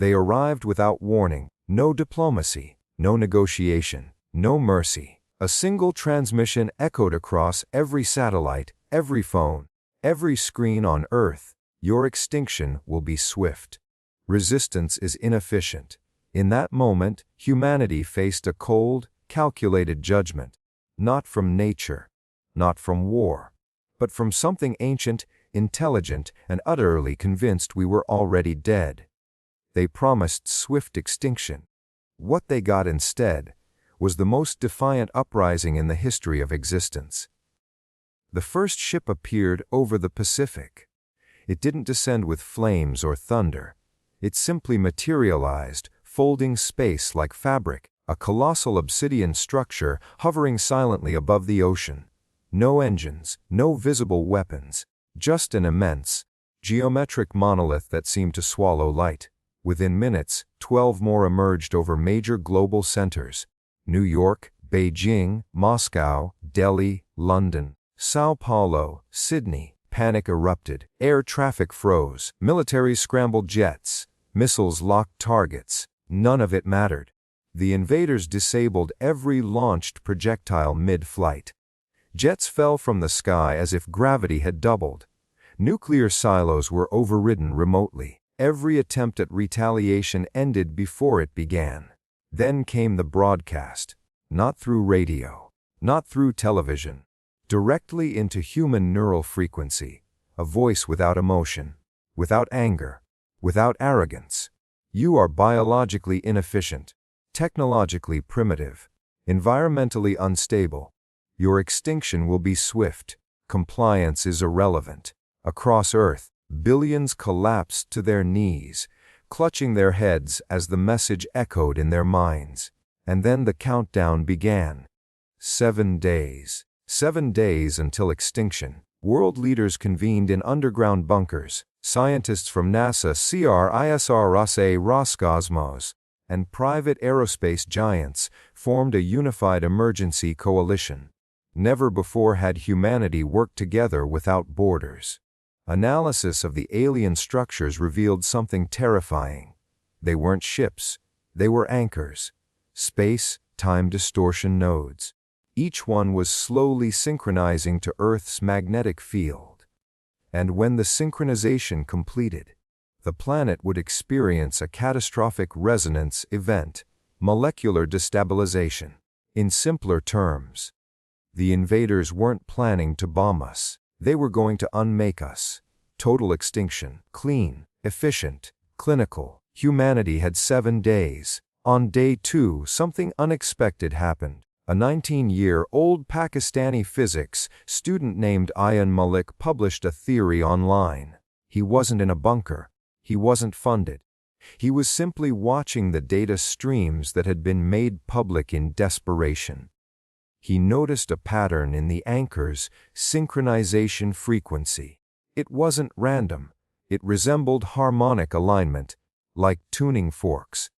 They arrived without warning, no diplomacy, no negotiation, no mercy. A single transmission echoed across every satellite, every phone, every screen on Earth. Your extinction will be swift. Resistance is inefficient. In that moment, humanity faced a cold, calculated judgment, not from nature, not from war, but from something ancient, intelligent, and utterly convinced we were already dead. They promised swift extinction. What they got instead was the most defiant uprising in the history of existence. The first ship appeared over the Pacific. It didn't descend with flames or thunder. It simply materialized, folding space like fabric, a colossal obsidian structure hovering silently above the ocean. No engines, no visible weapons, just an immense, geometric monolith that seemed to swallow light. Within minutes, 12 more emerged over major global centers: New York, Beijing, Moscow, Delhi, London, Sao Paulo, Sydney. Panic erupted, air traffic froze, militaries scrambled jets, missiles locked targets. None of it mattered. The invaders disabled every launched projectile mid-flight. Jets fell from the sky as if gravity had doubled. Nuclear silos were overridden remotely. Every attempt at retaliation ended before it began. Then came the broadcast, not through radio, not through television, directly into human neural frequency, a voice without emotion, without anger, without arrogance. You are biologically inefficient, technologically primitive, environmentally unstable. Your extinction will be swift. Compliance is irrelevant. Across Earth, billions collapsed to their knees, clutching their heads as the message echoed in their minds. And then the countdown began. 7 days. 7 days until extinction. World leaders convened in underground bunkers. Scientists from NASA, CRISR, Roscosmos, and private aerospace giants formed a unified emergency coalition. Never before had humanity worked together without borders. Analysis of the alien structures revealed something terrifying. They weren't ships. They were anchors. Space-time distortion nodes. Each one was slowly synchronizing to Earth's magnetic field. And when the synchronization completed, the planet would experience a catastrophic resonance event, molecular destabilization. In simpler terms, the invaders weren't planning to bomb us. They were going to unmake us. Total extinction, clean, efficient, clinical. Humanity had 7 days. On day 2, something unexpected happened. A 19-year-old Pakistani physics student named Ayan Malik published a theory online. He wasn't in a bunker. He wasn't funded. He was simply watching the data streams that had been made public in desperation. He noticed a pattern in the anchor's synchronization frequency. It wasn't random. It resembled harmonic alignment, like tuning forks.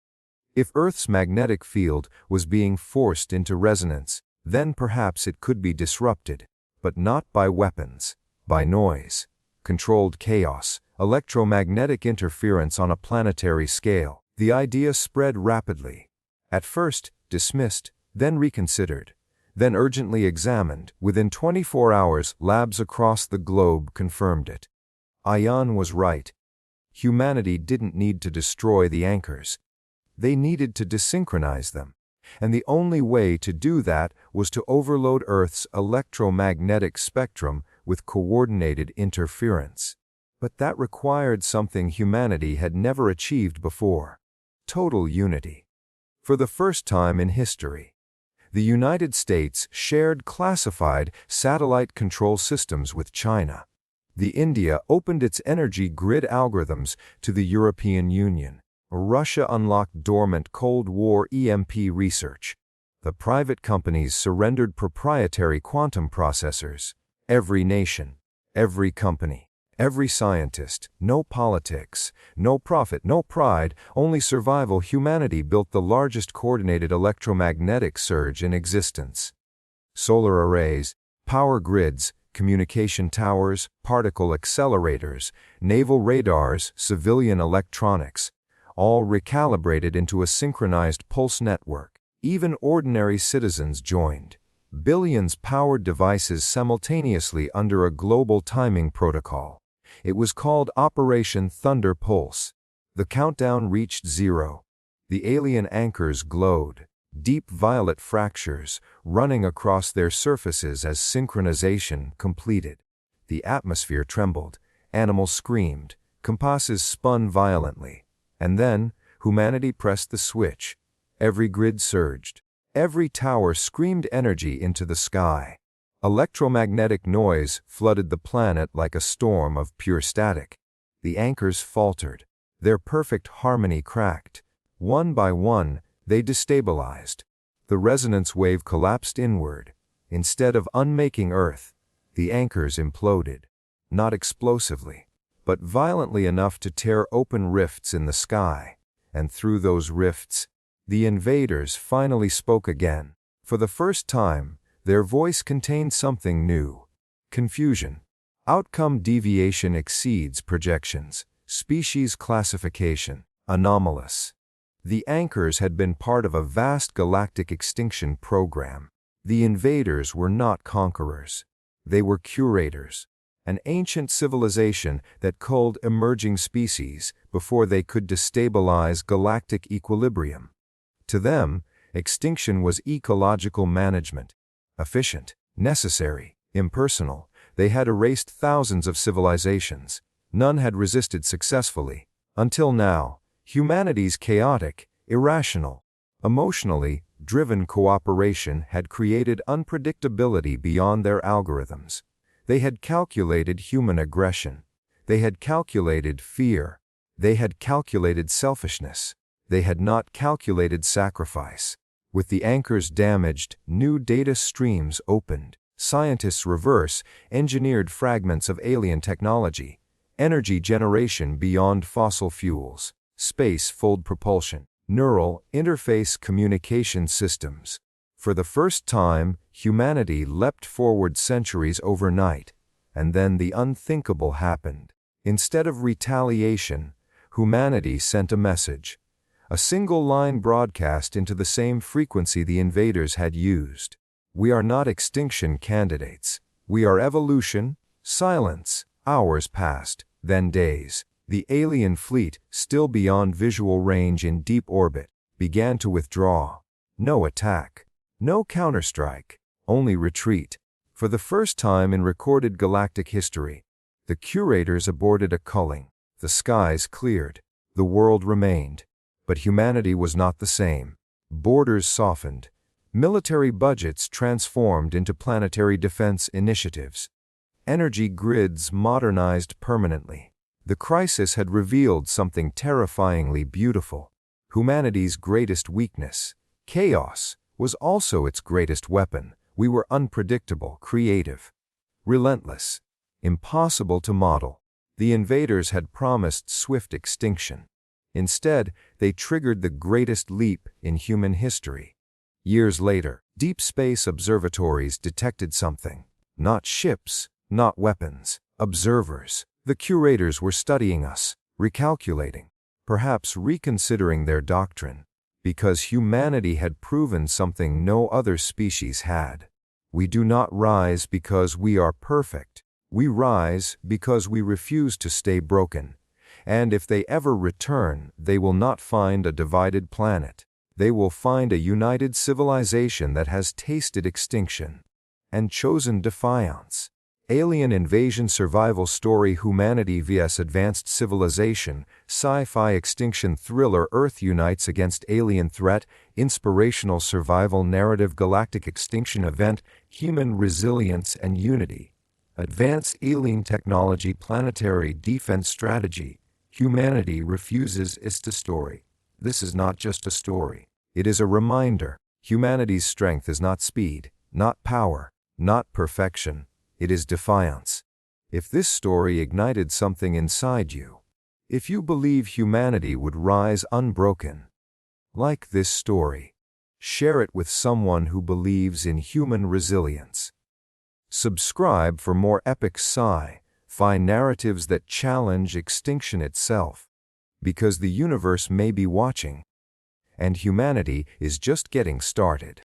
If Earth's magnetic field was being forced into resonance, then perhaps it could be disrupted, but not by weapons, by noise, controlled chaos, electromagnetic interference on a planetary scale. The idea spread rapidly. At first, dismissed, then reconsidered, then urgently examined. Within 24 hours, labs across the globe confirmed it. Ayan was right. Humanity didn't need to destroy the anchors. They needed to desynchronize them, and the only way to do that was to overload Earth's electromagnetic spectrum with coordinated interference. But that required something humanity had never achieved before: total unity. For the first time in history, the United States shared classified satellite control systems with China. India opened its energy grid algorithms to the European Union. Russia unlocked dormant Cold War EMP research. The private companies surrendered proprietary quantum processors. Every nation, every company, every scientist, no politics, no profit, no pride, only survival. Humanity built the largest coordinated electromagnetic surge in existence. Solar arrays, power grids, communication towers, particle accelerators, naval radars, civilian electronics. all recalibrated into a synchronized pulse network. Even ordinary citizens joined. Billions powered devices simultaneously under a global timing protocol. It was called Operation Thunder Pulse. The countdown reached 0. The alien anchors glowed, deep violet fractures running across their surfaces as synchronization completed. The atmosphere trembled, animals screamed, compasses spun violently. And then, humanity pressed the switch. Every grid surged. Every tower screamed energy into the sky. Electromagnetic noise flooded the planet like a storm of pure static. The anchors faltered. Their perfect harmony cracked. One by one, they destabilized. The resonance wave collapsed inward. Instead of unmaking Earth, the anchors imploded. Not explosively, but violently enough to tear open rifts in the sky. And through those rifts, the invaders finally spoke again. For the first time, their voice contained something new. Confusion. Outcome deviation exceeds projections. Species classification. Anomalous. The anchors had been part of a vast galactic extinction program. The invaders were not conquerors. They were curators. An ancient civilization that culled emerging species before they could destabilize galactic equilibrium. To them, extinction was ecological management. Efficient, necessary, impersonal. They had erased thousands of civilizations. None had resisted successfully. Until now, humanity's chaotic, irrational, emotionally driven cooperation had created unpredictability beyond their algorithms. They had calculated human aggression. They had calculated fear. They had calculated selfishness. They had not calculated sacrifice. With the anchors damaged, new data streams opened. Scientists reverse-engineered fragments of alien technology, energy generation beyond fossil fuels, space-fold propulsion, neural interface communication systems. For the first time, humanity leapt forward centuries overnight, and then the unthinkable happened. Instead of retaliation, humanity sent a message. A single line broadcast into the same frequency the invaders had used. We are not extinction candidates. We are evolution. Silence. Hours passed, then days. The alien fleet, still beyond visual range in deep orbit, began to withdraw. No attack. No counterstrike. Only retreat. For the first time in recorded galactic history, the curators aborted a culling. The skies cleared. The world remained. But humanity was not the same. Borders softened. Military budgets transformed into planetary defense initiatives. Energy grids modernized permanently. The crisis had revealed something terrifyingly beautiful. Humanity's greatest weakness, chaos, was also its greatest weapon. We were unpredictable, creative, relentless, impossible to model. The invaders had promised swift extinction. Instead, they triggered the greatest leap in human history. Years later, deep space observatories detected something. Not ships, not weapons, observers. The curators were studying us, recalculating, perhaps reconsidering their doctrine, because humanity had proven something no other species had. We do not rise because we are perfect. We rise because we refuse to stay broken. And if they ever return, they will not find a divided planet. They will find a united civilization that has tasted extinction and chosen defiance. Alien invasion survival story Humanity vs. Advanced Civilization, sci-fi extinction thriller Earth unites against alien threat, inspirational survival narrative galactic extinction event, human resilience and unity. Advanced alien technology planetary defense strategy. Humanity refuses ISTA story. This is not just a story. It is a reminder. Humanity's strength is not speed, not power, not perfection. It is defiance. If this story ignited something inside you, if you believe humanity would rise unbroken, like this story, share it with someone who believes in human resilience. Subscribe for more epic sci-fi narratives that challenge extinction itself. Because the universe may be watching. And humanity is just getting started.